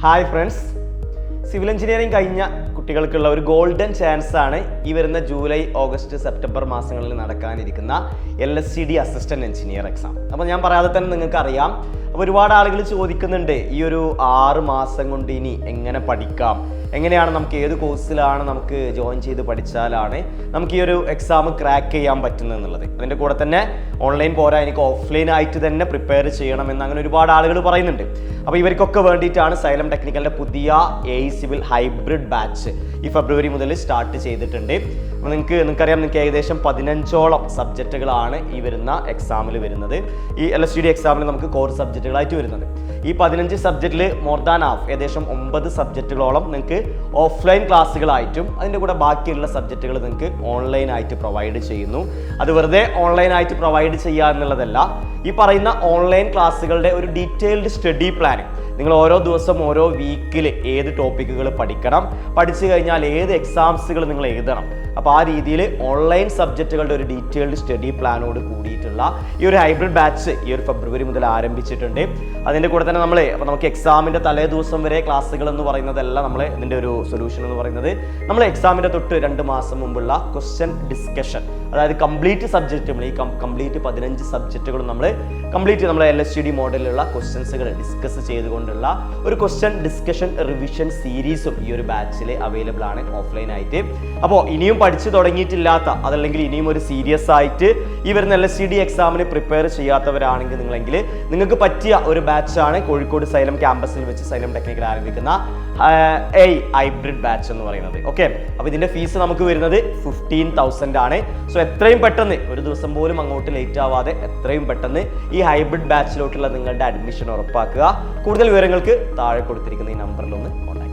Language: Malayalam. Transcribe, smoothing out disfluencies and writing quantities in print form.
ഹായ് ഫ്രണ്ട്സ്, സിവിൽ എഞ്ചിനീയറിംഗ് കഴിഞ്ഞ കുട്ടികൾക്കുള്ള ഒരു ഗോൾഡൻ ചാൻസ് ആണ് ഈ വരുന്ന ജൂലൈ, ഓഗസ്റ്റ്, സെപ്റ്റംബർ മാസങ്ങളിൽ നടക്കാനിരിക്കുന്ന LSTD അസിസ്റ്റന്റ് എഞ്ചിനീയർ എക്സാം. അപ്പോൾ ഞാൻ പറയാതെ തന്നെ നിങ്ങൾക്ക് അറിയാം. അപ്പോൾ ഒരുപാട് ആളുകൾ ചോദിക്കുന്നുണ്ട്, ഈ ഒരു 6 മാസം കൊണ്ട് ഇനി എങ്ങനെ പഠിക്കാം, എങ്ങനെയാണ് നമുക്ക് ഏത് കോഴ്സിലാണ് നമുക്ക് ജോയിൻ ചെയ്ത് പഠിച്ചാലാണ് നമുക്ക് ഈ ഒരു എക്സാം ക്രാക്ക് ചെയ്യാൻ പറ്റുന്നത് എന്നുള്ളത്. അതിൻ്റെ കൂടെ തന്നെ ഓൺലൈൻ പോരാ, എനിക്ക് ഓഫ്ലൈൻ ആയിട്ട് തന്നെ പ്രിപ്പയർ ചെയ്യണമെന്ന് അങ്ങനെ ഒരുപാട് ആളുകൾ പറയുന്നുണ്ട്. അപ്പോൾ ഇവർക്കൊക്കെ വേണ്ടിയിട്ടാണ് സൈലം ടെക്നിക്കലിൻ്റെ പുതിയ AE സിവിൽ ഹൈബ്രിഡ് ബാച്ച് ഈ ഫെബ്രുവരി മുതൽ സ്റ്റാർട്ട് ചെയ്തിട്ടുണ്ട്. അപ്പോൾ നിങ്ങൾക്കറിയാം, നിങ്ങൾക്ക് ഏകദേശം 15ഓളം സബ്ജക്റ്റുകളാണ് ഈ വരുന്ന എക്സാമിൽ വരുന്നത്. ഈ LSTD എക്സാമിൽ നമുക്ക് കോർ സബ്ജക്റ്റുകളായിട്ട് വരുന്നത്. ഈ 15 സബ്ജക്റ്റിൽ മോർ ദാൻ ഹാഫ്, ഏകദേശം 9 സബ്ജക്റ്റുകളോളം നിങ്ങൾക്ക് ഓഫ്ലൈൻ ക്ലാസ്സുകളായിട്ടും അതിൻ്റെ കൂടെ ബാക്കിയുള്ള സബ്ജക്റ്റുകൾ നിങ്ങൾക്ക് ഓൺലൈനായിട്ട് പ്രൊവൈഡ് ചെയ്യുന്നു. അത് വെറുതെ ഓൺലൈനായിട്ട് പ്രൊവൈഡ് ചെയ്യുക എന്നുള്ളതല്ല, ഈ പറയുന്ന ഓൺലൈൻ ക്ലാസ്സുകളുടെ ഒരു ഡീറ്റെയിൽഡ് സ്റ്റഡി പ്ലാൻ, നിങ്ങൾ ഓരോ ദിവസം ഓരോ വീക്കിൽ ഏത് ടോപ്പിക്കുകൾ പഠിക്കണം, പഠിച്ചു കഴിഞ്ഞാൽ ഏത് എക്സാംസുകൾ നിങ്ങൾ എഴുതണം, അപ്പോൾ ആ രീതിയിൽ ഓൺലൈൻ സബ്ജക്റ്റുകളുടെ ഒരു ഡീറ്റെയിൽഡ് സ്റ്റഡി പ്ലാനോട് കൂടിയിട്ടുള്ള ഈ ഒരു ഹൈബ്രിഡ് ബാച്ച് ഈ ഒരു ഫെബ്രുവരി മുതൽ ആരംഭിച്ചിട്ടുണ്ട്. അതിൻ്റെ കൂടെ തന്നെ നമുക്ക് എക്സാമിൻ്റെ തലേ ദിവസം വരെ ക്ലാസ്സുകൾ എന്ന് പറയുന്നതല്ല ഇതിൻ്റെ ഒരു സൊല്യൂഷൻ എന്ന് പറയുന്നത്. നമ്മൾ എക്സാമിൻ്റെ തൊട്ട് 2 മാസം മുമ്പുള്ള ക്വസ്റ്റ്യൻ ഡിസ്കഷൻ, അതായത് കംപ്ലീറ്റ് സബ്ജക്റ്റുകൾ, ഈ കംപ്ലീറ്റ് 15 സബ്ജക്റ്റുകളും നമ്മൾ LSTD മോഡലിലുള്ള ക്വസ്റ്റ്യൻസുകൾ ഡിസ്കസ് ചെയ്തുകൊണ്ടുള്ള ഒരു ക്വസ്റ്റ്യൻ ഡിസ്കഷൻ റിവിഷൻ സീരീസും ഈ ഒരു ബാച്ചിൽ അവൈലബിൾ ആണ് ഓഫ്ലൈൻ ആയിട്ട്. അപ്പോൾ ഇനിയും പഠിച്ചു തുടങ്ങിയിട്ടില്ലാത്ത, അതല്ലെങ്കിൽ ഇനിയും ഒരു സീരിയസ് ആയിട്ട് ഈ വരുന്ന LSTD എക്സാമിന് പ്രിപ്പയർ ചെയ്യാത്തവരാണെങ്കിൽ നിങ്ങൾക്ക് പറ്റിയ ഒരു ബാച്ചാണ് കോഴിക്കോട് സൈലം ക്യാമ്പസിൽ വെച്ച് സൈലം ടെക്നിക്കൽ ആരംഭിക്കുന്ന ഹൈബ്രിഡ് ബാച്ച് എന്ന് പറയുന്നത്. ഓക്കെ, അപ്പോൾ ഇതിന്റെ ഫീസ് നമുക്ക് വരുന്നത് 15,000 ആണ്. സോ എത്രയും പെട്ടെന്ന്, ഒരു ദിവസം പോലും അങ്ങോട്ട് ലേറ്റ് ആവാതെ എത്രയും പെട്ടെന്ന് ഈ ഹൈബ്രിഡ് ബാച്ചിലോട്ടുള്ള നിങ്ങളുടെ അഡ്മിഷൻ ഉറപ്പാക്കുക. കൂടുതൽ വിവരങ്ങൾക്ക് താഴെ കൊടുത്തിരിക്കുന്ന ഈ നമ്പറിൽ ഒന്ന് കോൺടാക്ട്